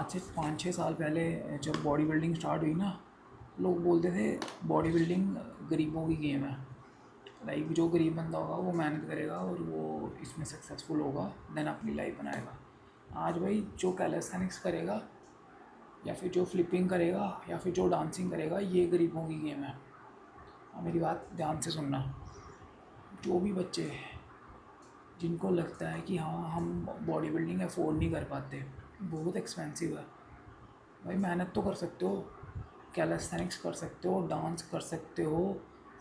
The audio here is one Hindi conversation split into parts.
आज से 5-6 साल पहले जब बॉडी बिल्डिंग स्टार्ट हुई ना, लोग बोलते थे बॉडी बिल्डिंग गरीबों की गेम है। लाइक जो गरीब बंदा होगा वो मेहनत करेगा और वो इसमें सक्सेसफुल होगा, देन अपनी लाइफ बनाएगा। आज भाई जो कैलिस्थेनिक्स करेगा या फिर जो फ्लिपिंग करेगा या फिर जो डांसिंग करेगा, ये गरीबों की गेम है। और मेरी बात ध्यान से सुनना, जो भी बच्चे जिनको लगता है कि हाँ हम बॉडी बिल्डिंग अफोर्ड नहीं कर पाते, बहुत एक्सपेंसिव है। भाई मेहनत तो कर सकते हो, कैलिस्थेनिक्स कर सकते हो, डांस कर सकते हो,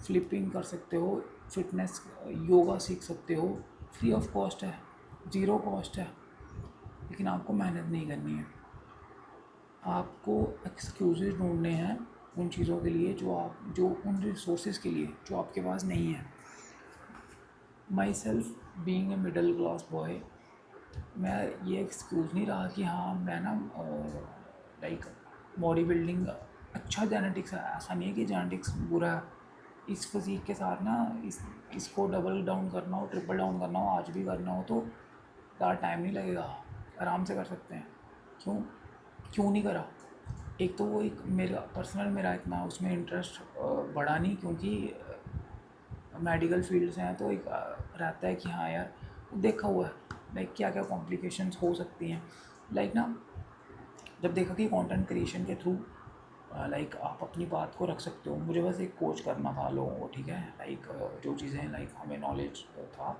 फ्लिपिंग कर सकते हो, फिटनेस योगा सीख सकते हो, फ्री ऑफ कॉस्ट है, ज़ीरो कॉस्ट है। लेकिन आपको मेहनत नहीं करनी है। आपको एक्सक्यूज़ेस ढूंढने हैं उन चीज़ों के लिए जो उन रिसोर्सेज के लिए जो आपके पास नहीं है। My self being a middle class boy, मैं ये एक्सक्यूज़ नहीं रहा कि हाँ मैं ना लाइक बॉडी बिल्डिंग अच्छा जेनेटिक्स है, ऐसा नहीं है कि जेनेटिक्स बुरा है। इस फिज़ीक के साथ ना इसको डबल डाउन करना हो, ट्रिपल डाउन करना हो, आज भी करना हो तो ज़्यादा टाइम नहीं लगेगा, आराम से कर सकते हैं। क्यों क्यों नहीं करा? एक तो वो एक मेरा इतना उसमें इंटरेस्ट बढ़ा नहीं, क्योंकि मेडिकल फील्ड से हैं तो एक रहता है कि हाँ यार देखा हुआ है लाइक क्या क्या कॉम्प्लिकेशंस हो सकती हैं। लाइक ना जब देखा कि कंटेंट क्रिएशन के थ्रू लाइक आप अपनी बात को रख सकते हो, मुझे बस एक कोच करना था लोगों को, ठीक है। लाइक जो चीज़ें लाइक हमें नॉलेज था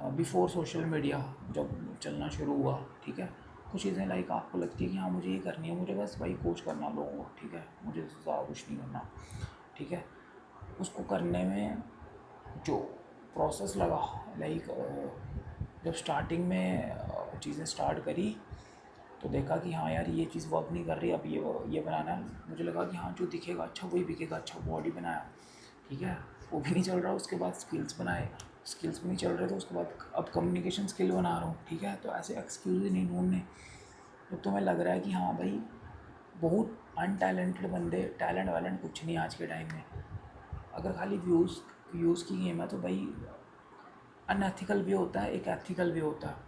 बिफोर सोशल मीडिया जब चलना शुरू हुआ, ठीक है। कुछ चीज़ें लाइक आपको लगती है कि हाँ मुझे ये करनी है, मुझे बस भाई कोच करना लोगों को, ठीक है, मुझे ज़्यादा कुछ नहीं करना, ठीक है। उसको करने में जो प्रोसेस लगा लाइक जब स्टार्टिंग में चीज़ें स्टार्ट करी तो देखा कि हाँ यार ये चीज़ वर्क नहीं कर रही, अब ये बनाना है। मुझे लगा कि हाँ जो दिखेगा अच्छा वही बिकेगा, अच्छा बॉडी बनाया, ठीक है, वो भी नहीं चल रहा। उसके बाद स्किल्स बनाए, स्किल्स भी नहीं चल रहे, तो उसके बाद अब कम्युनिकेशन स्किल बना रहा हूँ, ठीक है। तो ऐसे एक्सक्यूज़ ही नहीं ढूंढने। जब तुम्हें लग रहा है कि हाँ भाई बहुत अनटैलेंटेड बंदे, टैलेंट वैलेंट कुछ नहीं आज के टाइम में, अगर खाली व्यूज़ की गेम है तो भाई अनएथिकल भी होता है, एक एथिकल भी होता है।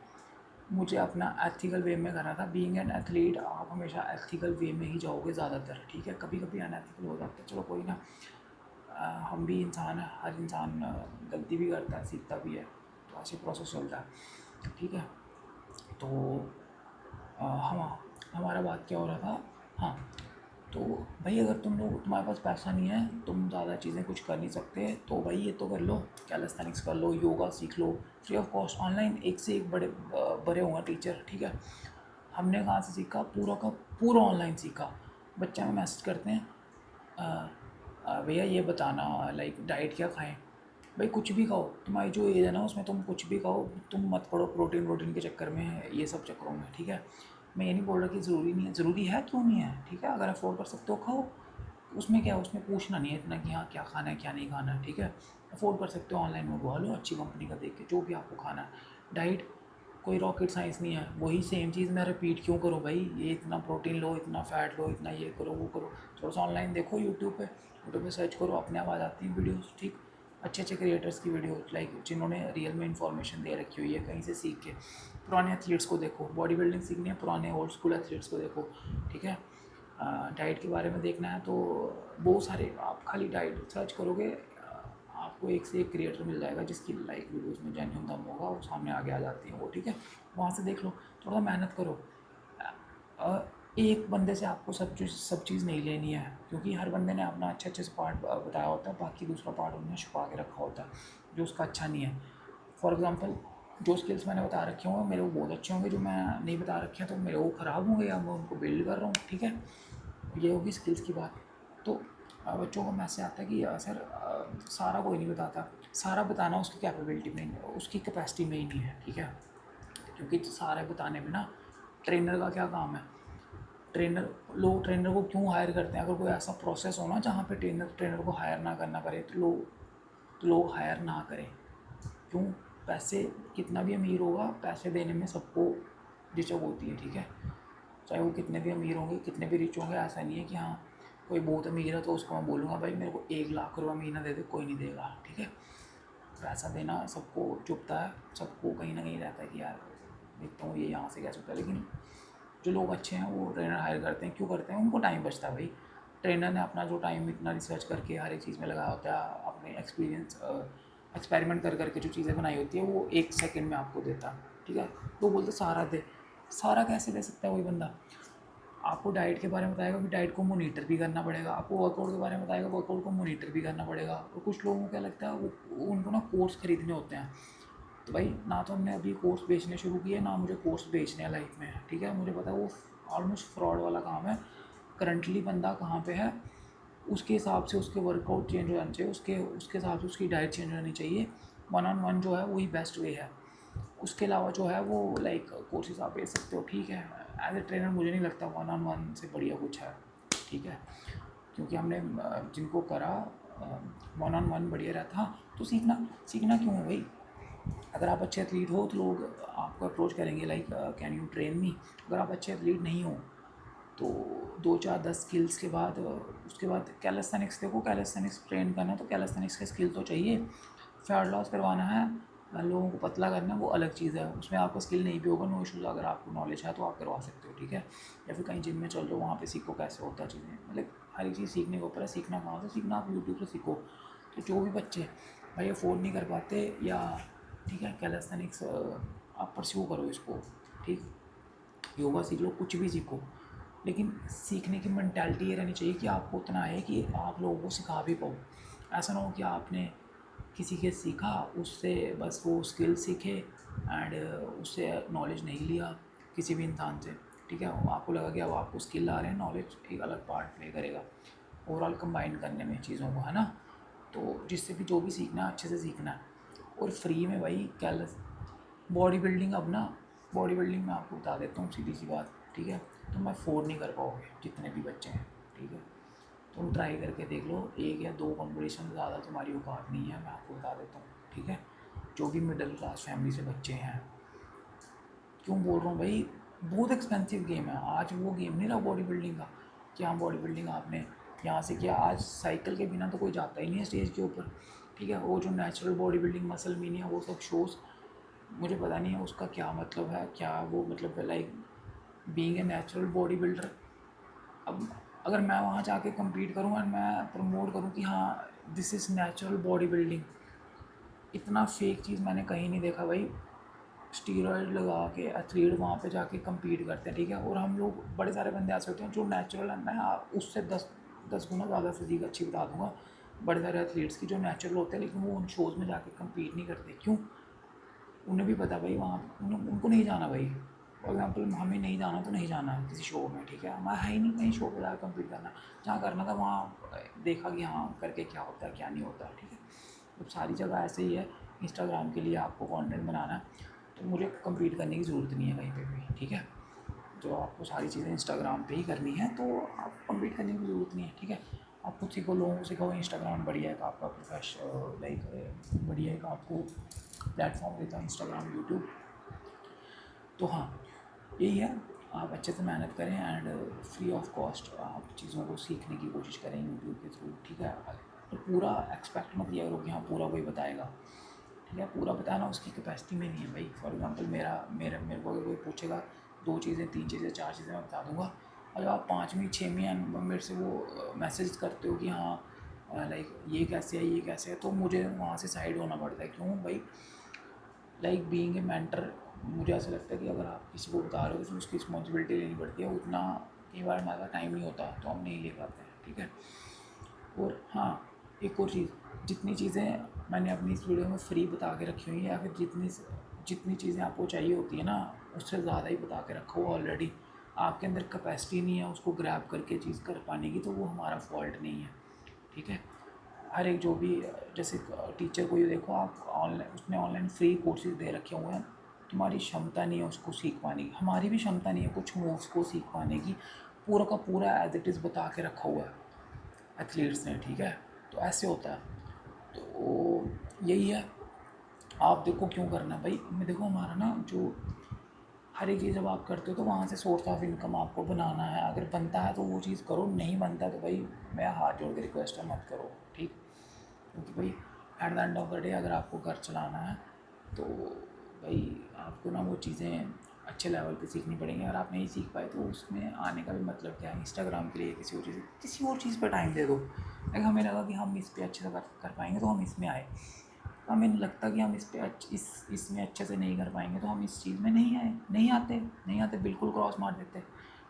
मुझे अपना एथिकल वे में करना था। बीइंग एन एथलीट आप हमेशा एथिकल वे में ही जाओगे ज़्यादातर, ठीक है। कभी कभी अनएथिकल हो जाता है, चलो कोई ना, हम भी इंसान हैं, हर इंसान गलती भी करता है, सीखता भी है, तो ऐसे प्रोसेस चलता है, ठीक है। तो हम हमारा बात क्या हो रहा था, हाँ, तो भाई अगर तुम्हारे पास पैसा नहीं है, तुम ज़्यादा चीज़ें कुछ कर नहीं सकते, तो भाई ये तो कर लो, कैलिस्थेनिक्स कर लो, योगा सीख लो, फ्री ऑफ कॉस्ट ऑनलाइन एक से एक बड़े होंगे टीचर, ठीक है। हमने कहाँ से सीखा? पूरा का पूरा ऑनलाइन सीखा। बच्चे हमें मैसेज करते हैं भैया ये बताना लाइक डाइट क्या खाएं। भाई कुछ भी खाओ, तुम्हारी जो एज है ना उसमें तुम कुछ भी खाओ, तुम मत पड़ो प्रोटीन वोटीन के चक्कर में, ये सब चक्करों में, ठीक है। मैं ये नहीं बोल रहा कि ज़रूरी नहीं है, ज़रूरी है, क्यों नहीं है, ठीक है। अगर अफोर्ड कर सकते हो खाओ, उसमें क्या है, उसमें पूछना नहीं है इतना कि हाँ क्या खाना है क्या नहीं खाना है, ठीक है। अफोर्ड कर सकते हो, ऑनलाइन मंगवा लो अच्छी कंपनी का देख के जो भी आपको खाना है। डाइट कोई रॉकेट साइंस नहीं है, वही सेम चीज़ मैं रिपीट क्यों करो भाई, ये इतना प्रोटीन लो, इतना फैट लो, इतना ये करो वो करो। थोड़ा सा ऑनलाइन देखो, यूट्यूब पे सर्च करो, अपने आप आ जाती हैं वीडियोस, ठीक। अच्छे अच्छे क्रिएटर्स की वीडियो लाइक जिन्होंने रियल में इन्फॉर्मेशन दे रखी हुई है कहीं से सीख के। पुराने एथलीट्स को देखो, बॉडी बिल्डिंग सीखनी है पुराने ओल्ड स्कूल एथलीट्स को देखो, ठीक है। डाइट के बारे में देखना है तो बहुत सारे, आप खाली डाइट सर्च करोगे आपको एक से एक क्रिएटर मिल जाएगा जिसकी लाइक वीडियोस में जेन्युइन दम होगा, वो सामने आगे आ जाती है वो, ठीक है। वहाँ से देख लो, थोड़ा मेहनत करो। एक बंदे से आपको सब चीज़ नहीं लेनी है, क्योंकि हर बंदे ने अपना अच्छे अच्छे से पार्ट बताया होता है, बाकी दूसरा पार्ट उन्होंने छुपा के रखा होता है जो उसका अच्छा नहीं है। फॉर एग्ज़ाम्पल जो स्किल्स मैंने बता रखे होंगे मेरे को बहुत अच्छे होंगे, जो मैं नहीं बता रखे हैं तो मेरे वो ख़राब होंगे या मैं उनको बिल्ड कर रहा हूँ, ठीक है। ये होगी स्किल्स की बात। तो बच्चों को मैसेज आता है कि सर सारा कोई नहीं बताता, सारा बताना उसकी कैपेबिलिटी में नहीं, उसकी कैपेसिटी में ही नहीं है, ठीक है। क्योंकि सारे बताने में ना ट्रेनर का क्या काम है, लोग ट्रेनर को क्यों हायर करते हैं? अगर कोई ऐसा प्रोसेस हो ना जहाँ पे ट्रेनर को हायर ना करना पड़े तो लोग हायर ना करें। क्यों? पैसे, कितना भी अमीर होगा पैसे देने में सबको झिझक होती है, ठीक है। चाहे वो कितने भी अमीर होंगे, कितने भी रिच होंगे, ऐसा नहीं है कि हाँ कोई बहुत अमीर है तो उसको मैं बोलूँगा भाई मेरे को 1 लाख रुपये महीना दे दे, कोई नहीं देगा, ठीक है। पैसा देना सबको चुभता है, सबको कहीं ना कहीं रहता है कि यार देखता हूँ ये यहाँ से क्या चुभता है, लेकिन जो लोग अच्छे हैं वो ट्रेनर हायर करते हैं, क्यों करते हैं? उनको टाइम बचता है भाई। ट्रेनर ने अपना जो टाइम इतना रिसर्च करके हर एक चीज़ में लगाया होता है, अपने एक्सपेरिमेंट कर करके जो चीज़ें बनाई होती है वो 1 सेकंड में आपको देता है, ठीक है। तो बोलते सारा दे, सारा कैसे दे सकता है वही बंदा? आपको डाइट के बारे में बताएगा कि डाइट को मॉनिटर भी करना पड़ेगा, आपको वर्कआउट के बारे में बताएगा वर्कआउट को मॉनिटर भी करना पड़ेगा। और कुछ लोगों को क्या लगता है, वो उनको ना कोर्स खरीदने होते हैं। तो भाई ना तो हमने अभी कोर्स बेचने शुरू किए, ना मुझे कोर्स बेचने हैं लाइफ में, ठीक है। मुझे पता है वो ऑलमोस्ट फ्रॉड वाला काम है। करंटली बंदा कहाँ पे है, उसके हिसाब से उसके वर्कआउट चेंज हो जाना चाहिए, उसके हिसाब से उसकी डाइट चेंज होनी चाहिए। 1-on-1 जो है वही बेस्ट वे है। उसके अलावा जो है वो लाइक कोर्सेज आप बेच सकते हो, ठीक है। एज ए ट्रेनर मुझे नहीं लगता 1-on-1 से बढ़िया कुछ है, ठीक है। क्योंकि हमने जिनको करा 1-on-1 बढ़िया रहता। हाँ, तो सीखना सीखना क्यों है भाई? अगर आप अच्छे एथलीट हो तो लोग आपको अप्रोच करेंगे लाइक कैन यू ट्रेन मी। अगर आप अच्छे एथलीट नहीं हो तो 2-4-10 स्किल्स के बाद उसके बाद कैलिस्थेनिक्स देखो, कैलिस्थेनिक्स ट्रेन करना है तो कैलिस्थेनिक्स का स्किल तो चाहिए। फैट लॉस करवाना है, लोगों को पतला करना है, वो अलग चीज़ है, उसमें आपका स्किल नहीं भी होगा, नो इशूज़। अगर आपको नॉलेज है तो आप करवा सकते हो, ठीक है। या फिर कहीं जिम में चल रहे हो, वहाँ पे सीखो कैसे होता है चीज़ें, मतलब हर एक चीज़ सीखने के ऊपर है। सीखना कहाँ से सीखना, आप यूट्यूब से सीखो। तो जो भी बच्चे भाई अफोर्ड नहीं कर पाते, या ठीक है, कैलिस्थेनिक्स आप परस्यू करो इसको, ठीक। योगा सीख लो, कुछ भी सीखो, लेकिन सीखने की मेंटालिटी ये रहनी चाहिए कि आपको उतना है कि आप लोगों को सिखा भी पाओ। ऐसा ना हो कि आपने किसी के सीखा, उससे बस वो स्किल सीखे एंड उससे नॉलेज नहीं लिया किसी भी इंसान से, ठीक है। आपको लगा कि अब आपको स्किल आ रहे हैं, नॉलेज एक अलग पार्ट प्ले करेगा ओवरऑल कंबाइन करने में चीज़ों को, है ना। तो जिससे भी जो भी सीखना है अच्छे से सीखना है। और फ्री में भाई क्या, बॉडी बिल्डिंग अब ना, बॉडी बिल्डिंग मैं आपको बता देता हूँ सीधी सी बात, ठीक है। तुम अफोर्ड नहीं कर पाओगे जितने भी बच्चे हैं, ठीक है। तुम ट्राई करके देख लो, 1 या 2 कंपटीशन से ज़्यादा तुम्हारी औकात नहीं है, मैं आपको बता देता हूँ, ठीक है। जो भी मिडिल क्लास फैमिली से बच्चे हैं, क्यों बोल रहा हूँ भाई, बहुत एक्सपेंसिव गेम है। आज वो गेम नहीं रहा बॉडी बिल्डिंग का कि हाँ बॉडी बिल्डिंग आपने यहाँ से किया, आज साइकिल के बिना तो कोई जाता ही नहीं है स्टेज के ऊपर, ठीक है। वो जो natural body building muscle mania वो सब शोज़, मुझे पता नहीं है उसका क्या मतलब है, क्या वो मतलब like being a natural body builder. अब अगर मैं वहाँ जाके कम्पीट करूँ और मैं प्रमोट करूँ कि हाँ this is natural body building, इतना फेक चीज़ मैंने कहीं नहीं देखा भाई। स्टीरॉयड लगा के एथलीट वहाँ पे जाके कम्पीट करते हैं, ठीक है। और हम लोग बड़े सारे बंदे ऐसे होते हैं जो नेचुरल है, मैं उससे 10 गुना ज़्यादा फिजिक अच्छी बता दूंगा बड़े सारे एथलीट्स की जो नेचुरल होते हैं, लेकिन वो उन शोज़ में जाके कम्पीट नहीं करते, क्यों? उन्हें भी पता भाई वहाँ उनको नहीं जाना भाई। फॉर एग्जाम्पल हमें नहीं जाना तो नहीं जाना किसी शो में, ठीक है। हमारा है ही नहीं कहीं शो पे जाकर कम्पीट करना, जहाँ करना था वहाँ देखा कि हाँ करके क्या होता है क्या नहीं होता, ठीक है। अब सारी जगह ऐसे ही है। इंस्टाग्राम के लिए आपको कंटेंट बनाना है तो मुझे कम्पीट करने की ज़रूरत नहीं है कहीं पे भी, ठीक है। जो आपको सारी चीज़ें इंस्टाग्राम पे ही करनी है तो आप कम्पीट करने की ज़रूरत नहीं है, ठीक है। आप खुद सीखो, लोगों को सिखाओ। इंस्टाग्राम बढ़िया है, आपका प्रोफेशन लाइक बढ़िया है, आपको प्लेटफॉर्म देता है इंस्टाग्राम, यूट्यूब। तो हाँ यही है, आप अच्छे से मेहनत करें एंड फ्री ऑफ कॉस्ट आप चीज़ों को सीखने की कोशिश करें यूट्यूब के थ्रू, ठीक है। तो पूरा एक्सपेक्ट मत किया करो कि हाँ पूरा कोई बताएगा, ठीक है। पूरा बताना उसकी कैपेसिटी में नहीं है भाई। फॉर एग्जांपल मेरा मेरे मेरे को अगर कोई पूछेगा 2 चीज़ें 3 चीज़ें 4 चीज़ें मैं बता दूंगा। और जब आप 5वीं 6वीं मेरे से वो मैसेज करते हो कि हाँ लाइक ये कैसे है ये कैसे है, तो मुझे वहाँ से साइड होना पड़ता है, क्यों भाई? लाइक बीइंग ए मेंटर, मुझे ऐसा लगता है कि अगर आप किसी को बता रहे हो तो उसकी रिस्पॉन्सिबिलिटी लेनी पड़ती है। उतना कई बार हमारा टाइम नहीं होता तो हम नहीं ले पाते हैं, ठीक है। और हाँ एक और चीज़, जितनी चीज़ें मैंने अपनी इस वीडियो में फ्री बता के रखी हुई हैं, या फिर जितनी जितनी चीज़ें आपको चाहिए होती है ना उससे ज़्यादा ही बता के रखो ऑलरेडी। आपके अंदर कैपेसिटी नहीं है उसको ग्रैब करके चीज़ कर पाने की, तो वो हमारा फॉल्ट नहीं है, ठीक है। हर एक जो भी जैसे टीचर को ये देखो आप ऑनलाइन, उसने ऑनलाइन फ्री कोर्सेज दे रखे हुए हैं, तुम्हारी क्षमता नहीं है उसको सीख पाने की, हमारी भी क्षमता नहीं है कुछ मूव्स को सीख पाने की, पूरा का पूरा एज इट इज़ बता के रखा हुआ है एथलीट्स ने, ठीक है। तो ऐसे होता है, तो यही है। आप देखो क्यों करना है भाई, मैं देखो हमारा ना जो हर एक चीज़ जब आप करते हो तो वहाँ से सोर्स ऑफ इनकम आपको बनाना है। अगर बनता है तो वो चीज़ करो, नहीं बनता तो भाई मैं हाथ जोड़ के रिक्वेस्ट है मत करो, ठीक। क्योंकि भाई at the end of the day अगर आपको घर चलाना है तो भाई आपको ना वो चीज़ें अच्छे लेवल पे सीखनी पड़ेंगी। अगर आप नहीं सीख पाए तो उसमें आने का भी मतलब क्या है। इंस्टाग्राम के लिए किसी और चीज़ पर टाइम दे दो। लाइक हमें लगा कि हम इस पे अच्छे से कर पाएंगे तो हम इसमें आए। हमें नहीं लगता कि हम इस पे इसमें अच्छे से नहीं कर पाएंगे तो हम इस चीज़ में नहीं आए। नहीं आते बिल्कुल क्रॉस मार देते।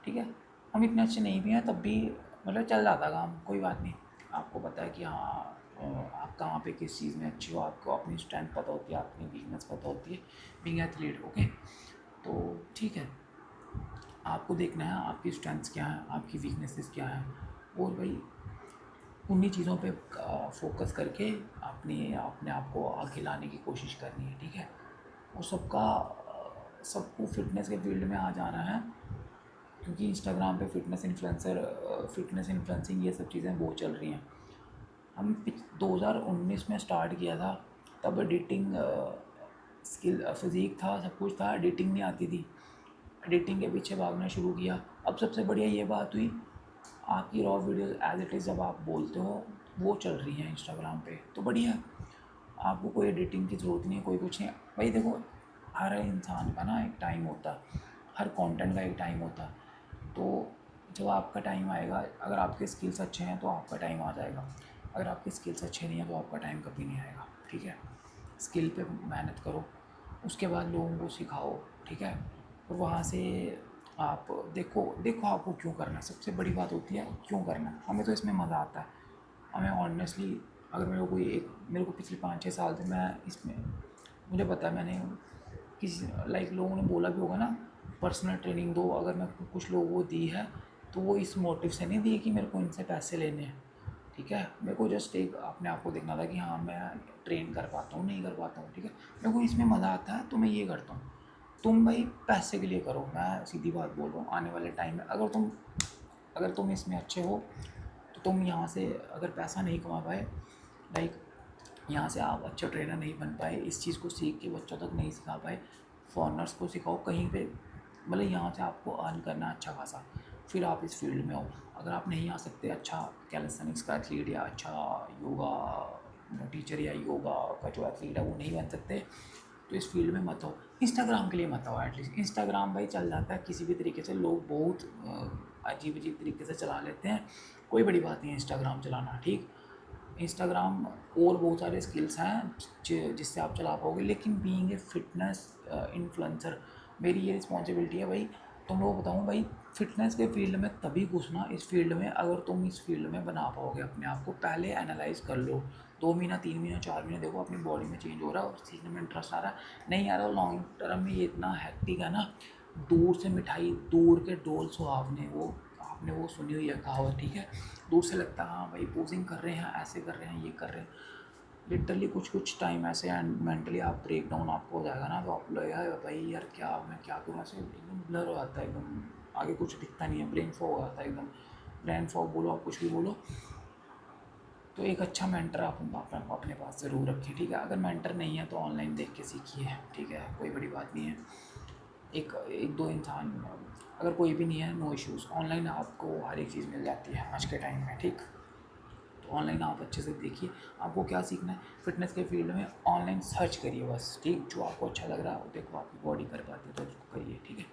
ठीक है, हम इतने अच्छे नहीं भी हैं तब भी मतलब चल जाता काम, कोई बात नहीं। आपको पता है कि हाँ आप कहाँ पे किस चीज़ में अच्छी हो, आपको अपनी स्ट्रेंथ पता होती है, अपनी वीकनेस पता होती है बीइंग एथलीट। ओके, तो ठीक है, आपको देखना है आपकी स्ट्रेंथ्स क्या हैं, आपकी वीकनेसेस क्या हैं, और भाई उन्हीं चीज़ों पे फोकस करके अपने अपने आप को आगे लाने की कोशिश करनी है। ठीक है, और सबको फिटनेस के फील्ड में आ जाना है, क्योंकि इंस्टाग्राम पे फिटनेस इन्फ्लुएंसिंग ये सब चीज़ें बहुत चल रही हैं। हम 2019 में स्टार्ट किया था, तब एडिटिंग स्किल फिज़ीक था, सब कुछ था, एडिटिंग नहीं आती थी। एडिटिंग के पीछे भागना शुरू किया। अब सबसे बढ़िया ये बात हुई, आपकी raw videos as it is जब आप बोलते हो वो चल रही हैं इंस्टाग्राम पे, तो बढ़िया। आपको कोई एडिटिंग की ज़रूरत नहीं है, कोई कुछ नहीं है। भाई देखो, हर इंसान का ना एक टाइम होता है, हर कंटेंट का एक टाइम होता है। तो जब आपका टाइम आएगा, अगर आपके स्किल्स अच्छे हैं तो आपका टाइम आ जाएगा, अगर आपके स्किल्स अच्छे नहीं हैं तो आपका टाइम कभी नहीं आएगा। ठीक है, स्किल पे मेहनत करो, उसके बाद लोगों को सिखाओ। ठीक है, और वहाँ से आप देखो देखो आपको क्यों करना है। सबसे बड़ी बात होती है क्यों करना है। हमें तो इसमें मज़ा आता है। हमें ऑनेस्टली, अगर मेरे को पिछले 5-6 साल से मैं इसमें, मुझे पता है मैंने किसी लाइक लोगों ने बोला भी होगा ना पर्सनल ट्रेनिंग दो, अगर मैं कुछ लोगों को दी है तो वो इस मोटिव से नहीं दी कि मेरे को इनसे पैसे लेने हैं। ठीक है, मेरे को जस्ट एक अपने आप को देखना था कि हाँ मैं ट्रेन कर पाता हूँ नहीं कर पाता हूँ। ठीक है, मेरे को इसमें मज़ा आता है तो मैं ये करता हूँ। तुम भाई पैसे के लिए करो, मैं सीधी बात बोल रहा हूँ। आने वाले टाइम में अगर तुम इसमें अच्छे हो तो तुम यहाँ से अगर पैसा नहीं कमा पाए, लाइक यहाँ से आप अच्छा ट्रेनर नहीं बन पाए, इस चीज़ को सीख के बच्चों तक नहीं सिखा पाए, फॉरनर्स को सिखाओ कहीं पे, मतलब यहाँ से आपको अर्न करना है अच्छा खासा, फिर आप इस फील्ड में आओ। अगर आप नहीं आ सकते अच्छा कैलिस्थेनिक्स का एथलीट या अच्छा योगा टीचर या योगा का जो एथलीट है वो नहीं बन सकते, तो इस फील्ड में मत हो। इंस्टाग्राम के लिए मत हो। एटलीस्ट इंस्टाग्राम भाई चल जाता है किसी भी तरीके से, लोग बहुत अजीब अजीब तरीके से चला लेते हैं, कोई बड़ी बात नहीं है इंस्टाग्राम चलाना। ठीक, इंस्टाग्राम और बहुत सारे स्किल्स हैं जिससे आप चला पाओगे, लेकिन बीइंग ए फिटनेस इन्फ्लुएंसर मेरी ये रिस्पॉन्सिबिलिटी है भाई। तुम लोग बताऊँ भाई, फिटनेस के फील्ड में तभी घुसना इस फील्ड में अगर तुम इस फील्ड में बना पाओगे अपने आप को। पहले एनालाइज कर लो, 2 महीना 3 महीना 4 महीने देखो अपनी बॉडी में चेंज हो रहा है और सीखने में इंटरेस्ट आ रहा है, नहीं आ रहा। लॉन्ग टर्म में ये इतना हैक्टिक है ना, दूर से मिठाई दूर के डोल सुहावने, वो आपने वो सुनी हुई है कहावत। ठीक है, दूर से लगता है हाँ भाई पोजिंग कर रहे हैं, ऐसे कर रहे हैं, ये कर रहे हैं, लिटरली कुछ टाइम ऐसे एंड मेंटली आप ब्रेक डाउन आपको हो जाएगा ना, तो आप लगेगा भाई यार क्या मैं क्या करूँ, ऐसे एकदम ब्लर हो जाता है, एकदम आगे कुछ दिखता नहीं है, ब्रेन फॉग हो जाता है एकदम। ब्रेन फॉग बोलो आप कुछ भी बोलो, तो एक अच्छा मेंटर आप अपने पास ज़रूर रखें। ठीक है, अगर मेंटर नहीं है तो ऑनलाइन देख के सीखिए। ठीक है, कोई बड़ी बात नहीं है। एक एक दो इंसान, अगर कोई भी नहीं है नो इश्यूज़, ऑनलाइन आपको हर एक चीज़ मिल जाती है आज के टाइम में। ठीक, तो ऑनलाइन आप अच्छे से देखिए आपको क्या सीखना है फिटनेस के फील्ड में, ऑनलाइन सर्च करिए बस। ठीक, जो आपको अच्छा लग रहा है वो देखो, आपकी बॉडी कर पाती है तो उसको करिए। ठीक है।